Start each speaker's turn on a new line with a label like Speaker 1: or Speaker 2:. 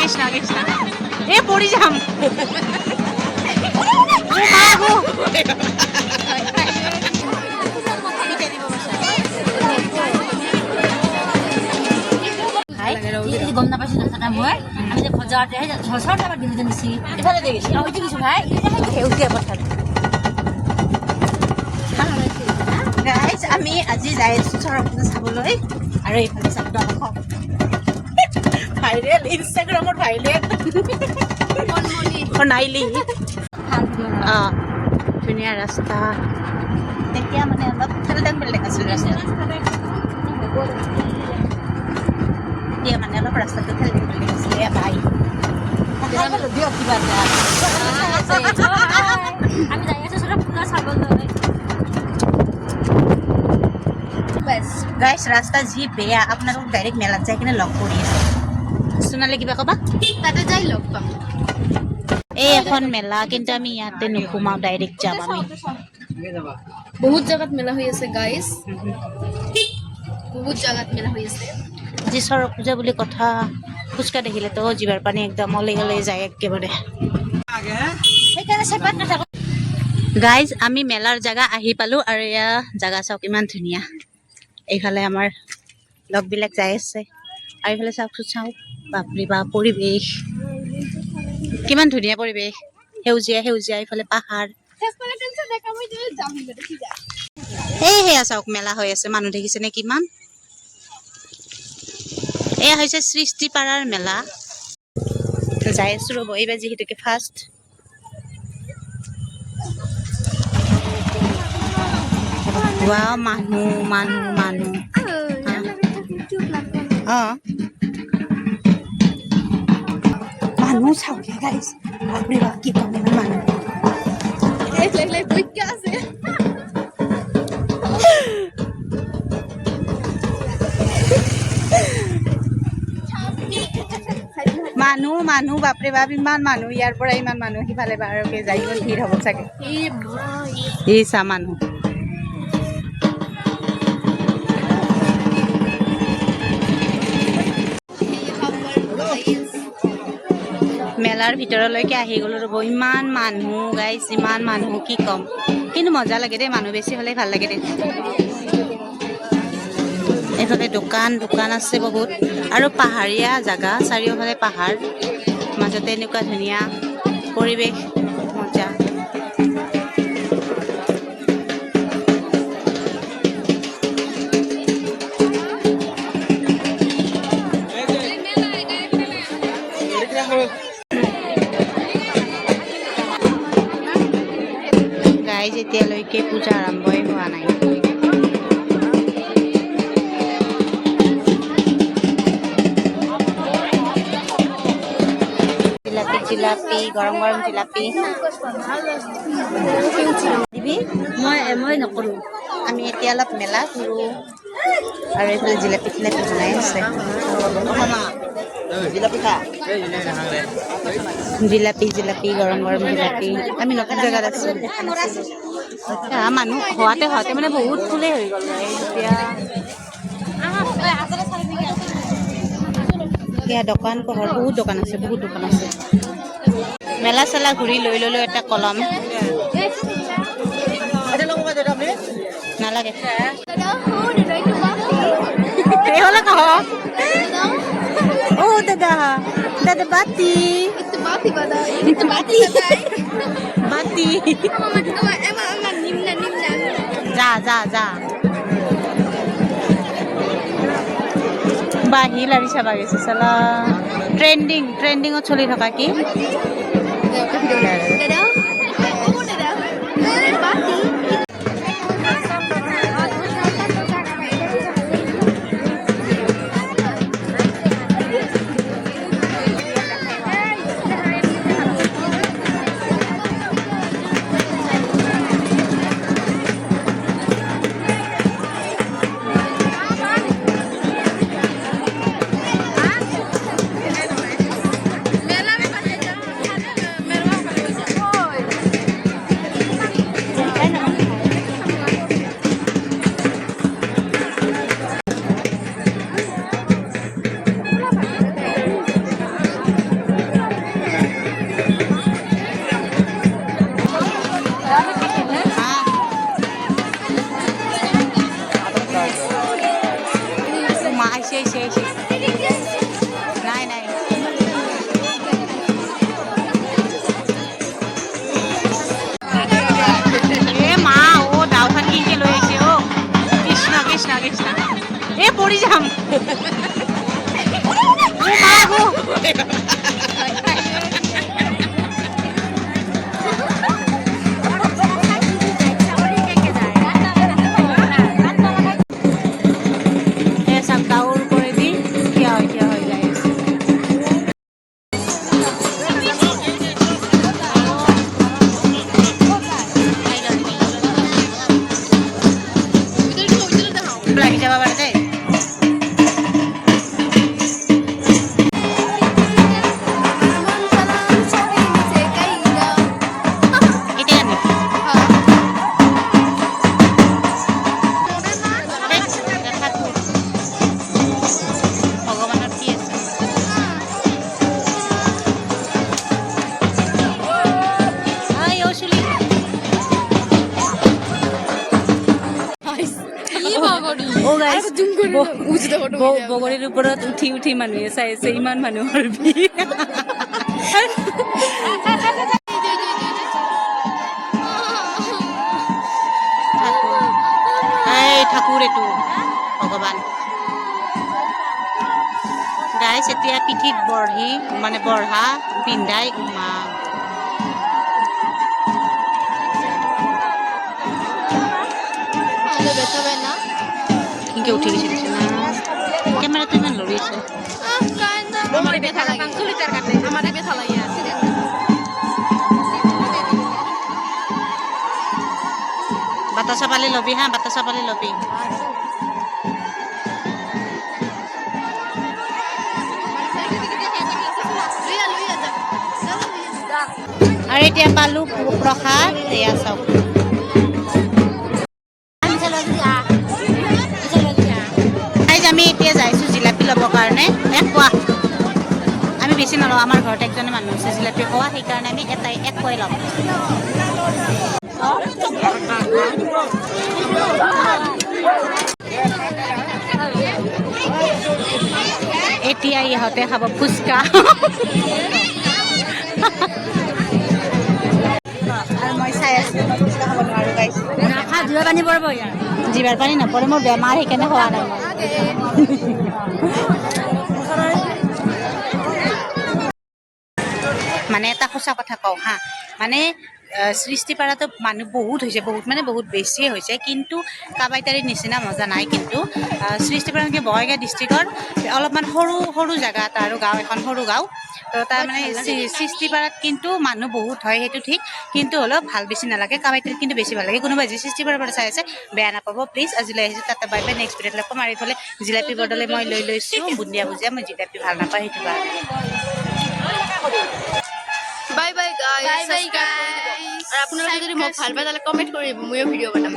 Speaker 1: কৃষ্ণ কৃষ্ণ এ পড়ি যাম
Speaker 2: গম নাপাইছো দাদা মই আমি যে বজাৰতে ঝৰঝৰ টাইমত দিলোঁ নিছি ইফালে দেখিছোঁ আৰু এইটো কিছু ভাই সেউজীয়া পথাৰ
Speaker 1: গাইজ আমি আজি যাই আছোঁ চৰক পূজা চাবলৈ আৰু এইফালে চাবলৈ ভাইৰেল ইনষ্টাগ্ৰামত ভাইৰেল নাইলি অঁ ধুনীয়া ৰাস্তা তেতিয়া মানে অলপ খেলদাং বেলেগ আছিল ৰাস্তা এতিয়া মানে অলপ ৰাস্তাটো খেলদাং বেলেগ আছিলে ভাই দিয়ক কিবা
Speaker 2: আমি যাই আছোঁ চৰক পূজা চাবলৈ
Speaker 1: গাইজ ৰাস্তা যি বেয়া আপোনালোক ডাইৰেক্ট মেলাত যাই কিনে লগ কৰি আছে সোণালী কিবা ক'বা
Speaker 2: তাতে যাই লগ পাম
Speaker 1: এই এখন মেলা কিন্তু আমি ইয়াতে নোসোমাওঁ ডাইৰেক্ট যাম আমি
Speaker 2: বহুত জাগাত মেলা হৈ আছে গাইজ বহুত জাগাত মেলা হৈ আছে
Speaker 1: যি চৰক পূজা বুলি কথা ফুচকা দেখিলেতো জিভাৰ পানী একদম ওলাই ওলাই যায় একেবাৰে
Speaker 2: সেইকাৰণে চেপাত নাথাকো
Speaker 1: গাইজ আমি মেলাৰ জেগা আহি পালোঁ আৰু এয়া জেগা চাওক ইমান ধুনীয়া এইফালে আমাৰ লগবিলাক যাই আছে আৰু এইফালে চাওকচোন চাওক বাপৰে বাপ পৰিৱেশ কিমান ধুনীয়া পৰিৱেশ সেউজীয়া সেউজীয়া এইফালে পাহাৰ সেয়া চাওক মেলা হৈ আছে মানুহ দেখিছেনে কিমান এয়া হৈছে সৃষ্টিপাৰাৰ মেলা যাই আছোঁ ৰ'ব এইবাৰ যিহেতুকে ফাৰ্ষ্ট ৱাও মানুহ মানুহ মানুহ অঁ মানুহ চাওক গাইজ বাপৰে বাপ কি কম ইমান মানুহ মানুহ মানুহ বাপৰে বাপ ইমান মানুহ ইয়াৰ পৰা ইমান মানুহ সিফালে বাৰকে যাই ইমান ভিৰ হ'ব চাগে এই চা মানুহ মেলাৰ ভিতৰলৈকে আহি গ'লো ৰ'ব ইমান মানুহ গাইজ ইমান মানুহ কি ক'ম কিন্তু মজা লাগে দেই মানুহ বেছি হ'লে ভাল লাগে দেই এইফালে দোকান দোকান আছে বহুত আৰু পাহাৰীয়া জেগা চাৰিওফালে পাহাৰ মাজতে এনেকুৱা ধুনীয়া পৰিৱেশ মজা গাইজ এতিয়ালৈকে পূজা আৰম্ভই হোৱা নাই জিলাপি গৰম গৰম জিলাপি
Speaker 2: মই নকৰোঁ
Speaker 1: আমি এতিয়া অলপ মেলা ঘূৰোঁ আৰু এইফালে জিলাপি চিলাপি বনাই আছে জিলাপি জিলাপি গৰম গৰম জিলাপি আমি নতুন জেগাত আছোঁ মানুহ হোৱাতে হোৱাতে মানে বহুত ফুলেই হৈ গ'ল এতিয়া দোকান পোহৰ বহুত দোকান আছে মেলা চেলা ঘূৰি লৈ ল'লোঁ এটা কলম নালাগে oh dadah dadah bati itu bati जा বাহি লাৰি চাবা গৈছে চালা ট্ৰেণ্ডিঙত চলি থকা কি আহিছে নাই নাই এ মা ও দাওখান কিনকে লৈ আহিছে অ কৃষ্ণ কৃষ্ণ কৃষ্ণ এ পৰি যাম ও মা গো লাগি যাব পাৰে দেই এতিয়া আনি ভগৱানৰ কি আছে আই ও চুলি ও গাইস বগৰীৰ ওপৰত উঠি উঠি মানুহে চাই আছে ইমান মানুহৰ ভিৰ ঠাকুৰ এইটো ভগৱান গাইস এতিয়া পিঠিত বঢ়ি মানে বঢ়া পিন্ধাই মা কিনকে উঠি গৈছে না ক্যামেরা তো ইমান লৰি আছে বাতাসা পালে লবি হ্যাঁ বাতাসা পালে লবি আৰু এতিয়া পালো প্ৰসাদ এয়া চাওক আমি এতিয়া যাইছোঁ জিলাপি ল'বৰ কাৰণে কোৱা আমি বেছি নলওঁ আমাৰ ঘৰত একজনে মানুহ আছে জিলাপি খোৱা সেইকাৰণে আমি এক কৈ ল'ম এতিয়া ইহঁতে খাব ফুচকা আৰু মই চাই আছোঁ ফুচকা খাব নোৱাৰোঁ গাইছ জিভাৰ পানী নপৰে মোৰ বেমাৰ সেইকাৰণে খোৱা নাই মই মানে এটা সঁচা কথা কওঁ হা মানে সৃষ্টিপাৰাতো মানুহ বহুত হৈছে বহুত মানে বহুত বেছিয়ে হৈছে কিন্তু কাবাইতাৰীৰ নিচিনা মজা নাই কিন্তু সৃষ্টিপাৰাকে বঙাইগাঁও ডিষ্ট্ৰিক্টৰ অলপমান সৰু সৰু জেগা এটা আৰু গাঁও এখন সৰু গাঁও তো তাৰ মানে সৃষ্টিপাৰাত কিন্তু মানুহ বহুত হয় সেইটো ঠিক কিন্তু হ'লেও ভাল বেছি নালাগে কাবাইতাৰীত কিন্তু বেছি ভাল লাগে কোনোবাই যি সৃষ্টিপাৰাৰ পৰা চাই আছে বেয়া নাপাব প্লিজ আজিলৈ আহিছোঁ তাতে বাই বাই নেক্সট ভিডিঅ'ত লগ পাম আৰু এইফালে জিলাপি বদলে মই লৈ লৈছোঁ বুন্দিয়া ভুজিয়া মই জিলাপি ভাল নাপাওঁ সেইটো কাৰণে
Speaker 3: বাই বাই গাইস আৰু আপোনালোকে যদি মোক ভাল পায় তাহলে কমেন্ট কৰিব ময়ো ভিডিঅ' বনাম